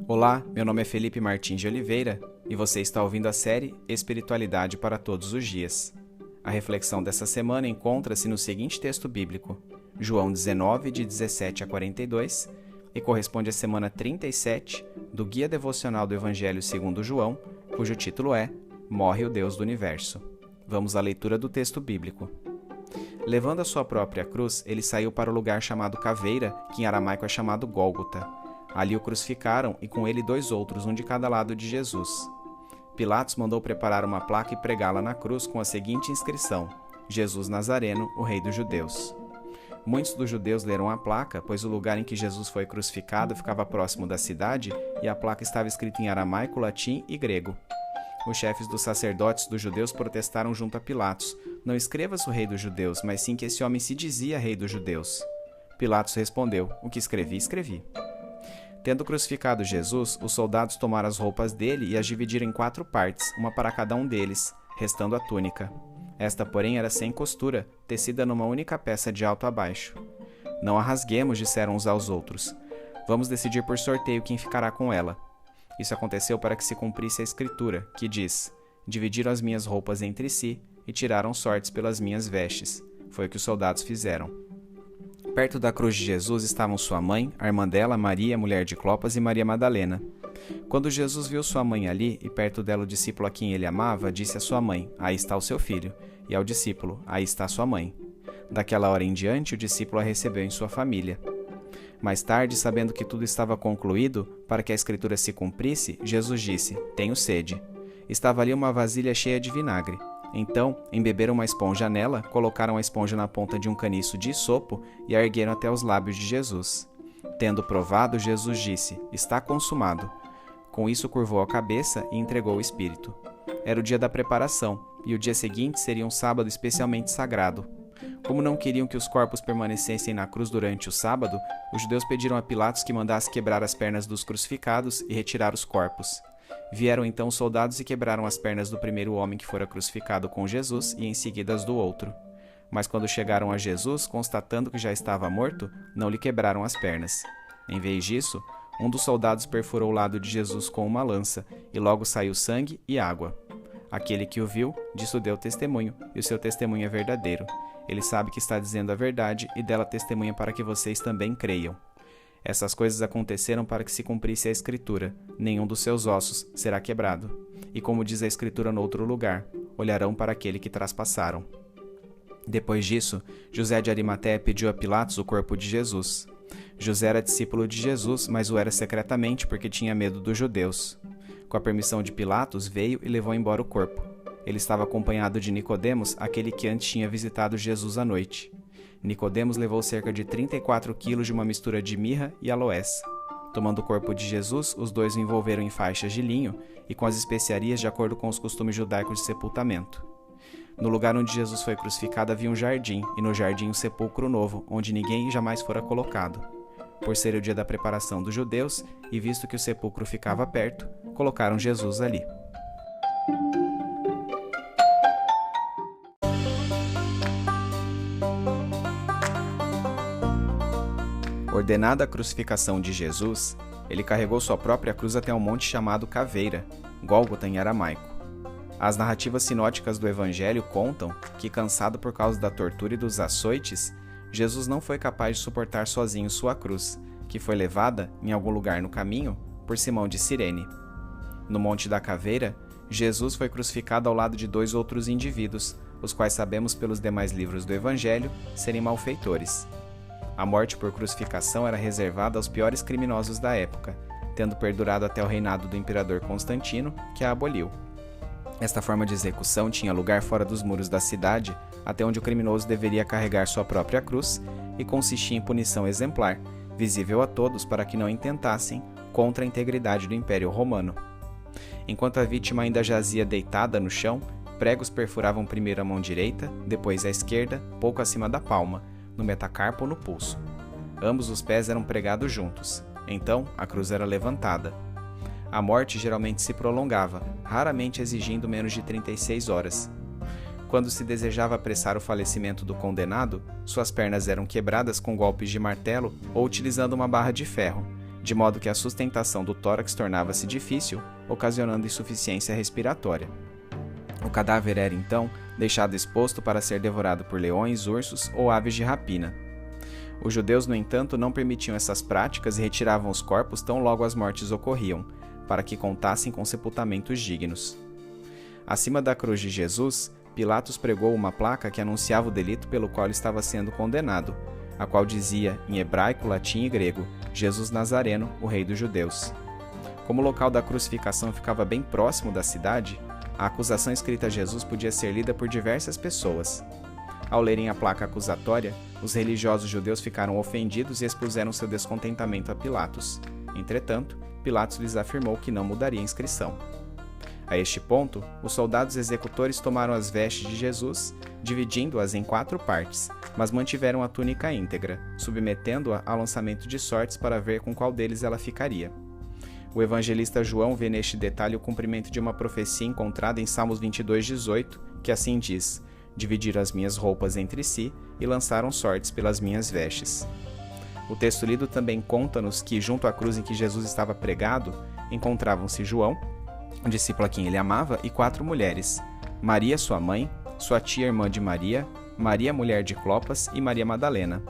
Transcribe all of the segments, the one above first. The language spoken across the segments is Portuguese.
Olá, meu nome é Felipe Martins de Oliveira e você está ouvindo a série Espiritualidade para Todos os Dias. A reflexão dessa semana encontra-se no seguinte texto bíblico, João 19, de 17 a 42, e corresponde à semana 37 do Guia Devocional do Evangelho segundo João, cujo título é Morre o Deus do Universo. Vamos à leitura do texto bíblico. Levando a sua própria cruz, ele saiu para o lugar chamado Caveira, que em aramaico é chamado Gólgota. Ali o crucificaram e com ele 2 outros, um de cada lado de Jesus. Pilatos mandou preparar uma placa e pregá-la na cruz com a seguinte inscrição: Jesus Nazareno, o Rei dos Judeus. Muitos dos judeus leram a placa, pois o lugar em que Jesus foi crucificado ficava próximo da cidade e a placa estava escrita em aramaico, latim e grego. Os chefes dos sacerdotes dos judeus protestaram junto a Pilatos: não escrevas o Rei dos Judeus, mas sim que esse homem se dizia Rei dos Judeus. Pilatos respondeu: o que escrevi, escrevi. Tendo crucificado Jesus, os soldados tomaram as roupas dele e as dividiram em 4 partes, uma para cada um deles, restando a túnica. Esta, porém, era sem costura, tecida numa única peça de alto a baixo. Não a rasguemos, disseram uns aos outros. Vamos decidir por sorteio quem ficará com ela. Isso aconteceu para que se cumprisse a escritura, que diz: dividiram as minhas roupas entre si e tiraram sortes pelas minhas vestes. Foi o que os soldados fizeram. Perto da cruz de Jesus estavam sua mãe, a irmã dela, Maria, mulher de Clopas, e Maria Madalena. Quando Jesus viu sua mãe ali, e perto dela o discípulo a quem ele amava, disse à sua mãe: aí está o seu filho, e ao discípulo: aí está sua mãe. Daquela hora em diante, o discípulo a recebeu em sua família. Mais tarde, sabendo que tudo estava concluído, para que a escritura se cumprisse, Jesus disse: tenho sede. Estava ali uma vasilha cheia de vinagre. Então, embeberam uma esponja nela, colocaram a esponja na ponta de um caniço de isopo e a ergueram até os lábios de Jesus. Tendo provado, Jesus disse: está consumado. Com isso curvou a cabeça e entregou o Espírito. Era o dia da preparação, e o dia seguinte seria um sábado especialmente sagrado. Como não queriam que os corpos permanecessem na cruz durante o sábado, os judeus pediram a Pilatos que mandasse quebrar as pernas dos crucificados e retirar os corpos. Vieram então os soldados e quebraram as pernas do primeiro homem que fora crucificado com Jesus e em seguida as do outro. Mas quando chegaram a Jesus, constatando que já estava morto, não lhe quebraram as pernas. Em vez disso, um dos soldados perfurou o lado de Jesus com uma lança, e logo saiu sangue e água. Aquele que o viu, disso deu testemunho, e o seu testemunho é verdadeiro. Ele sabe que está dizendo a verdade, e dela testemunha para que vocês também creiam. Essas coisas aconteceram para que se cumprisse a Escritura: nenhum dos seus ossos será quebrado. E como diz a Escritura no outro lugar, olharão para aquele que traspassaram. Depois disso, José de Arimateia pediu a Pilatos o corpo de Jesus. José era discípulo de Jesus, mas o era secretamente porque tinha medo dos judeus. Com a permissão de Pilatos, veio e levou embora o corpo. Ele estava acompanhado de Nicodemos, aquele que antes tinha visitado Jesus à noite. Nicodemos levou cerca de 34 quilos de uma mistura de mirra e aloés. Tomando o corpo de Jesus, os dois o envolveram em faixas de linho e com as especiarias de acordo com os costumes judaicos de sepultamento. No lugar onde Jesus foi crucificado havia um jardim, e no jardim um sepulcro novo, onde ninguém jamais fora colocado. Por ser o dia da preparação dos judeus, e visto que o sepulcro ficava perto, colocaram Jesus ali. Ordenada a crucificação de Jesus, ele carregou sua própria cruz até um monte chamado Caveira, Gólgota em aramaico. As narrativas sinóticas do Evangelho contam que, cansado por causa da tortura e dos açoites, Jesus não foi capaz de suportar sozinho sua cruz, que foi levada, em algum lugar no caminho, por Simão de Cirene. No Monte da Caveira, Jesus foi crucificado ao lado de 2 outros indivíduos, os quais sabemos pelos demais livros do Evangelho serem malfeitores. A morte por crucificação era reservada aos piores criminosos da época, tendo perdurado até o reinado do imperador Constantino, que a aboliu. Esta forma de execução tinha lugar fora dos muros da cidade, até onde o criminoso deveria carregar sua própria cruz, e consistia em punição exemplar, visível a todos para que não intentassem contra a integridade do Império Romano. Enquanto a vítima ainda jazia deitada no chão, pregos perfuravam primeiro a mão direita, depois a esquerda, pouco acima da palma, no metacarpo ou no pulso. Ambos os pés eram pregados juntos. Então, a cruz era levantada. A morte geralmente se prolongava, raramente exigindo menos de 36 horas. Quando se desejava apressar o falecimento do condenado, suas pernas eram quebradas com golpes de martelo ou utilizando uma barra de ferro, de modo que a sustentação do tórax tornava-se difícil, ocasionando insuficiência respiratória. O cadáver era, então, deixado exposto para ser devorado por leões, ursos ou aves de rapina. Os judeus, no entanto, não permitiam essas práticas e retiravam os corpos tão logo as mortes ocorriam, para que contassem com sepultamentos dignos. Acima da cruz de Jesus, Pilatos pregou uma placa que anunciava o delito pelo qual ele estava sendo condenado, a qual dizia, em hebraico, latim e grego, Jesus Nazareno, o rei dos judeus. Como o local da crucificação ficava bem próximo da cidade, a acusação escrita a Jesus podia ser lida por diversas pessoas. Ao lerem a placa acusatória, os religiosos judeus ficaram ofendidos e expuseram seu descontentamento a Pilatos. Entretanto, Pilatos lhes afirmou que não mudaria a inscrição. A este ponto, os soldados executores tomaram as vestes de Jesus, dividindo-as em 4 partes, mas mantiveram a túnica íntegra, submetendo-a ao lançamento de sortes para ver com qual deles ela ficaria. O evangelista João vê neste detalhe o cumprimento de uma profecia encontrada em Salmos 22:18, que assim diz: dividiram as minhas roupas entre si e lançaram sortes pelas minhas vestes. O texto lido também conta-nos que, junto à cruz em que Jesus estava pregado, encontravam-se João, o discípulo a quem ele amava, e 4 mulheres: Maria, sua mãe, sua tia irmã de Maria, Maria, mulher de Clopas, e Maria Madalena.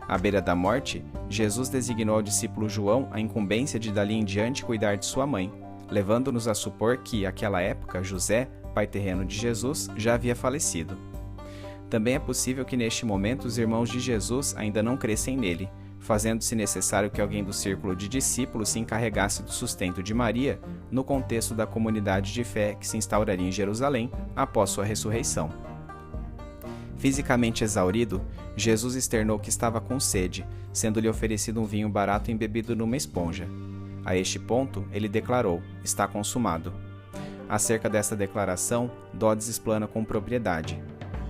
À beira da morte, Jesus designou ao discípulo João a incumbência de dali em diante cuidar de sua mãe, levando-nos a supor que, àquela época, José, pai terreno de Jesus, já havia falecido. Também é possível que neste momento os irmãos de Jesus ainda não crescem nele, fazendo-se necessário que alguém do círculo de discípulos se encarregasse do sustento de Maria no contexto da comunidade de fé que se instauraria em Jerusalém após sua ressurreição. Fisicamente exaurido, Jesus externou que estava com sede, sendo-lhe oferecido um vinho barato embebido numa esponja. A este ponto, ele declarou: está consumado. Acerca desta declaração, Dodds explana com propriedade.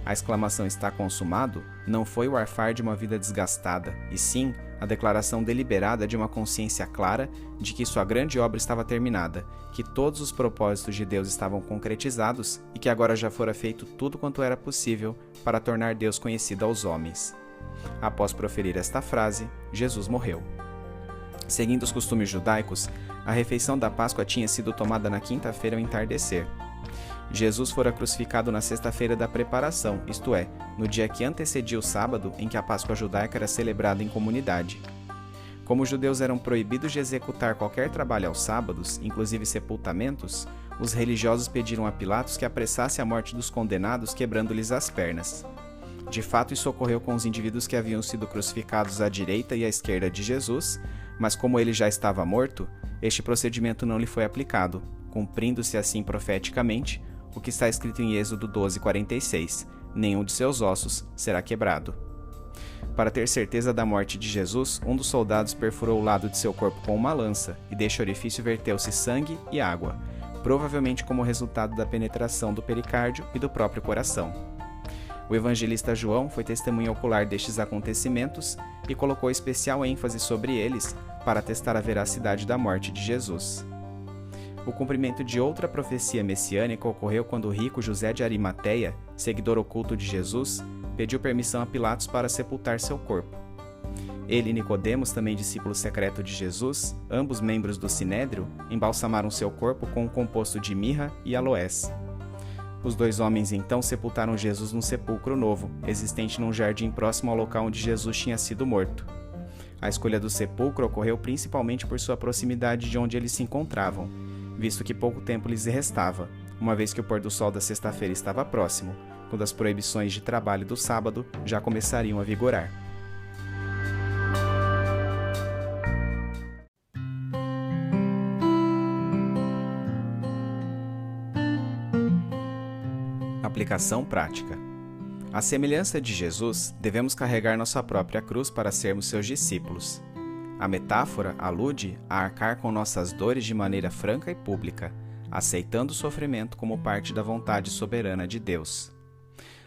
A exclamação "está consumado" não foi o arfar de uma vida desgastada, e sim a declaração deliberada de uma consciência clara de que sua grande obra estava terminada, que todos os propósitos de Deus estavam concretizados e que agora já fora feito tudo quanto era possível para tornar Deus conhecido aos homens. Após proferir esta frase, Jesus morreu. Seguindo os costumes judaicos, a refeição da Páscoa tinha sido tomada na quinta-feira ao entardecer. Jesus fora crucificado na sexta-feira da preparação, isto é, no dia que antecedia o sábado em que a Páscoa judaica era celebrada em comunidade. Como os judeus eram proibidos de executar qualquer trabalho aos sábados, inclusive sepultamentos, os religiosos pediram a Pilatos que apressasse a morte dos condenados, quebrando-lhes as pernas. De fato, isso ocorreu com os indivíduos que haviam sido crucificados à direita e à esquerda de Jesus, mas como ele já estava morto, este procedimento não lhe foi aplicado, cumprindo-se assim profeticamente o que está escrito em Êxodo 12:46, nenhum de seus ossos será quebrado. Para ter certeza da morte de Jesus, um dos soldados perfurou o lado de seu corpo com uma lança, e deste orifício verteu-se sangue e água, provavelmente como resultado da penetração do pericárdio e do próprio coração. O evangelista João foi testemunha ocular destes acontecimentos e colocou especial ênfase sobre eles para atestar a veracidade da morte de Jesus. O cumprimento de outra profecia messiânica ocorreu quando o rico José de Arimateia, seguidor oculto de Jesus, pediu permissão a Pilatos para sepultar seu corpo. Ele e Nicodemos, também discípulo secreto de Jesus, ambos membros do Sinédrio, embalsamaram seu corpo com um composto de mirra e aloés. Os 2 homens então sepultaram Jesus num sepulcro novo, existente num jardim próximo ao local onde Jesus tinha sido morto. A escolha do sepulcro ocorreu principalmente por sua proximidade de onde eles se encontravam, visto que pouco tempo lhes restava, uma vez que o pôr do sol da sexta-feira estava próximo, quando as proibições de trabalho do sábado já começariam a vigorar. Aplicação prática. À semelhança de Jesus, devemos carregar nossa própria cruz para sermos seus discípulos. A metáfora alude a arcar com nossas dores de maneira franca e pública, aceitando o sofrimento como parte da vontade soberana de Deus.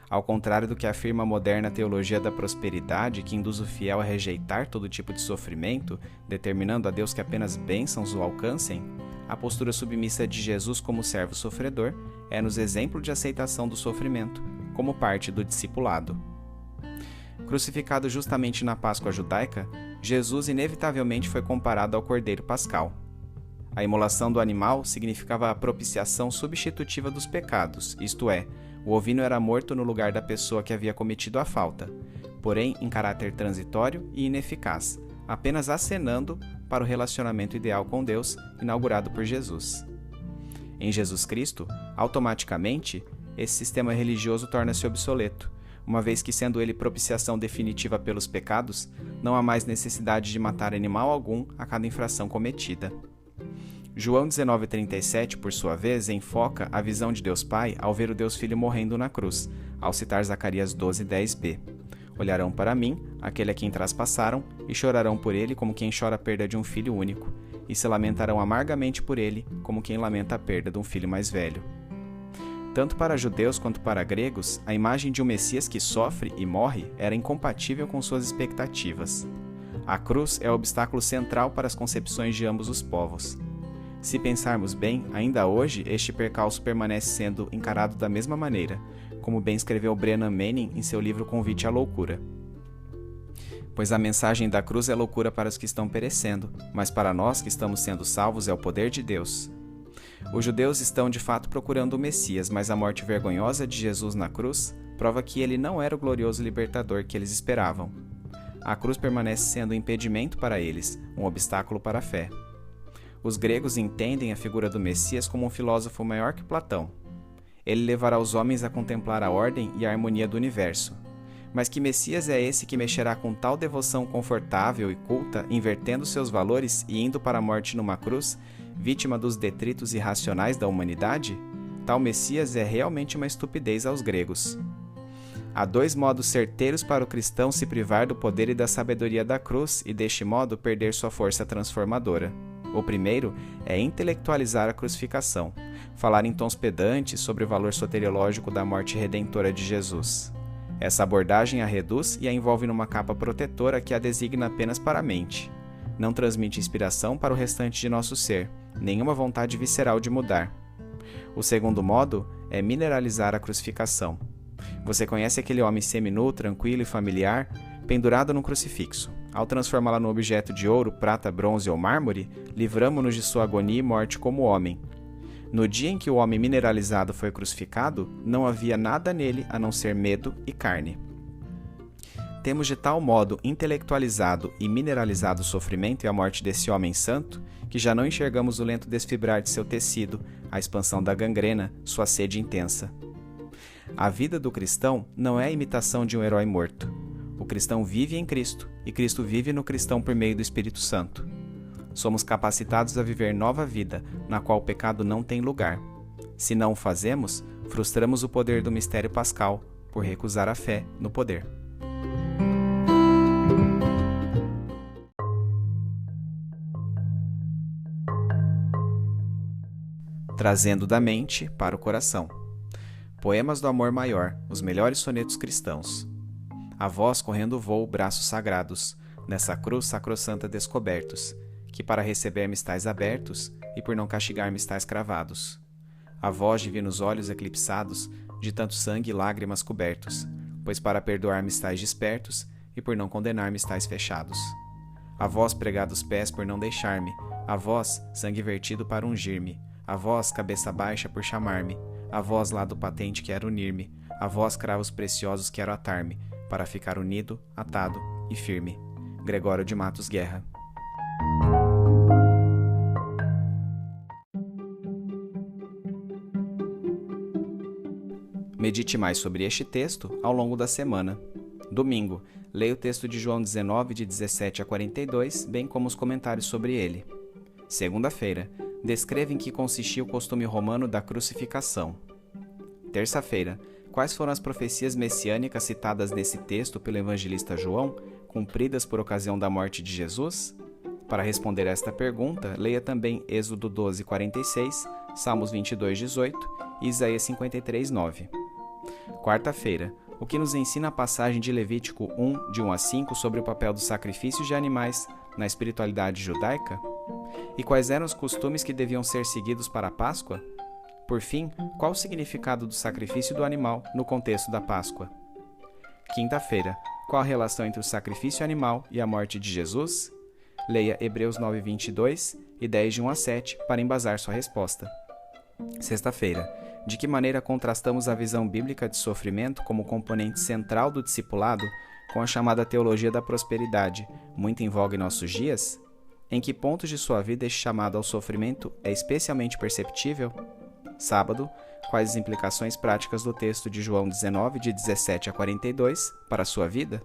Ao contrário do que afirma a moderna teologia da prosperidade, que induz o fiel a rejeitar todo tipo de sofrimento, determinando a Deus que apenas bênçãos o alcancem, a postura submissa de Jesus como servo sofredor é-nos exemplo de aceitação do sofrimento, como parte do discipulado. Crucificado justamente na Páscoa judaica, Jesus inevitavelmente foi comparado ao Cordeiro Pascal. A imolação do animal significava a propiciação substitutiva dos pecados, isto é, o ovino era morto no lugar da pessoa que havia cometido a falta, porém em caráter transitório e ineficaz, apenas acenando para o relacionamento ideal com Deus inaugurado por Jesus. Em Jesus Cristo, automaticamente, esse sistema religioso torna-se obsoleto, uma vez que, sendo ele propiciação definitiva pelos pecados, não há mais necessidade de matar animal algum a cada infração cometida. João 19,37, por sua vez, enfoca a visão de Deus Pai ao ver o Deus Filho morrendo na cruz, ao citar Zacarias 12:10b. Olharão para mim, aquele a quem traspassaram, e chorarão por ele como quem chora a perda de um filho único, e se lamentarão amargamente por ele, como quem lamenta a perda de um filho mais velho. Tanto para judeus quanto para gregos, a imagem de um Messias que sofre e morre era incompatível com suas expectativas. A cruz é o obstáculo central para as concepções de ambos os povos. Se pensarmos bem, ainda hoje este percalço permanece sendo encarado da mesma maneira, como bem escreveu Brennan Manning em seu livro Convite à Loucura. Pois a mensagem da cruz é loucura para os que estão perecendo, mas para nós que estamos sendo salvos é o poder de Deus. Os judeus estão de fato procurando o Messias, mas a morte vergonhosa de Jesus na cruz prova que ele não era o glorioso libertador que eles esperavam. A cruz permanece sendo um impedimento para eles, um obstáculo para a fé. Os gregos entendem a figura do Messias como um filósofo maior que Platão. Ele levará os homens a contemplar a ordem e a harmonia do universo. Mas que Messias é esse que mexerá com tal devoção confortável e culta, invertendo seus valores e indo para a morte numa cruz, vítima dos detritos irracionais da humanidade? Tal Messias é realmente uma estupidez aos gregos. Há dois modos certeiros para o cristão se privar do poder e da sabedoria da cruz e, deste modo, perder sua força transformadora. O primeiro é intelectualizar a crucificação, falar em tons pedantes sobre o valor soteriológico da morte redentora de Jesus. Essa abordagem a reduz e a envolve numa capa protetora que a designa apenas para a mente. Não transmite inspiração para o restante de nosso ser, nenhuma vontade visceral de mudar. O segundo modo é mineralizar a crucificação. Você conhece aquele homem seminu, tranquilo e familiar, pendurado num crucifixo. Ao transformá-la num objeto de ouro, prata, bronze ou mármore, livramo-nos de sua agonia e morte como homem. No dia em que o homem mineralizado foi crucificado, não havia nada nele a não ser medo e carne. Temos de tal modo intelectualizado e mineralizado o sofrimento e a morte desse homem santo, que já não enxergamos o lento desfibrar de seu tecido, a expansão da gangrena, sua sede intensa. A vida do cristão não é a imitação de um herói morto. O cristão vive em Cristo, e Cristo vive no cristão por meio do Espírito Santo. Somos capacitados a viver nova vida, na qual o pecado não tem lugar. Se não o fazemos, frustramos o poder do mistério pascal, por recusar a fé no poder. Trazendo da mente para o coração. Poemas do amor maior, os melhores sonetos cristãos. A vós correndo voo, braços sagrados, nessa cruz sacrossanta descobertos, que para receber-me estáis abertos, e por não castigar-me estáis cravados. A vós divinos olhos eclipsados, de tanto sangue e lágrimas cobertos, pois para perdoar-me estáis despertos, e por não condenar-me estáis fechados. A vós pregados pés por não deixar-me, a vós sangue vertido para ungir-me, a vós cabeça baixa por chamar-me, a vós lado patente quero unir-me, a vós cravos preciosos quero atar-me, para ficar unido, atado e firme. Gregório de Matos Guerra. Medite mais sobre este texto ao longo da semana. Domingo, leia o texto de João 19, de 17 a 42, bem como os comentários sobre ele. Segunda-feira, descreva em que consistia o costume romano da crucificação. Terça-feira, quais foram as profecias messiânicas citadas nesse texto pelo evangelista João, cumpridas por ocasião da morte de Jesus? Para responder a esta pergunta, leia também Êxodo 12, 46, Salmos 22, 18 e Isaías 53, 9. Quarta-feira, o que nos ensina a passagem de Levítico 1, de 1 a 5, sobre o papel dos sacrifícios de animais na espiritualidade judaica? E quais eram os costumes que deviam ser seguidos para a Páscoa? Por fim, qual o significado do sacrifício do animal no contexto da Páscoa? Quinta-feira, Qual a relação entre o sacrifício animal e a morte de Jesus? Leia Hebreus 9:22 e 10 de 1 a 7 para embasar sua resposta. Sexta-feira. De que maneira contrastamos a visão bíblica de sofrimento como componente central do discipulado com a chamada teologia da prosperidade, muito em voga em nossos dias? Em que pontos de sua vida este chamado ao sofrimento é especialmente perceptível? Sábado. Quais as implicações práticas do texto de João 19, de 17 a 42, para a sua vida?